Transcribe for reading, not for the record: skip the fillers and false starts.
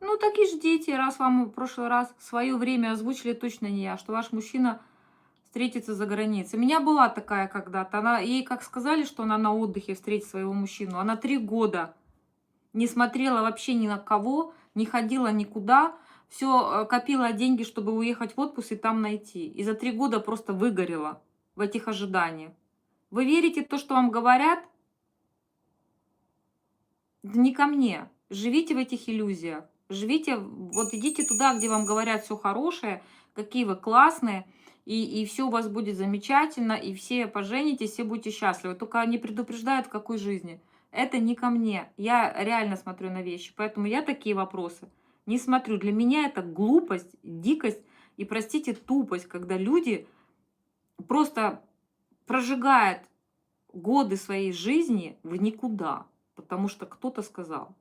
Ну, так и ждите, раз вам в прошлый раз свое время озвучили, точно не я, что ваш мужчина встретится за границей. У меня была такая когда-то. Ей как сказали, что она на отдыхе встретит своего мужчину. Она 3 года не смотрела вообще ни на кого, не ходила никуда. Все копила деньги, чтобы уехать в отпуск и там найти. И за 3 года просто выгорела в этих ожиданиях. Вы верите в то, что вам говорят? Да не ко мне. Живите в этих иллюзиях. Живите, вот идите туда, где вам говорят все хорошее, какие вы классные, и все у вас будет замечательно, и все поженитесь, все будете счастливы. Только они предупреждают, в какой жизни. Это не ко мне. Я реально смотрю на вещи. Поэтому я такие вопросы не смотрю. Для меня это глупость, дикость и, простите, тупость, когда люди просто прожигают годы своей жизни в никуда, потому что кто-то сказал.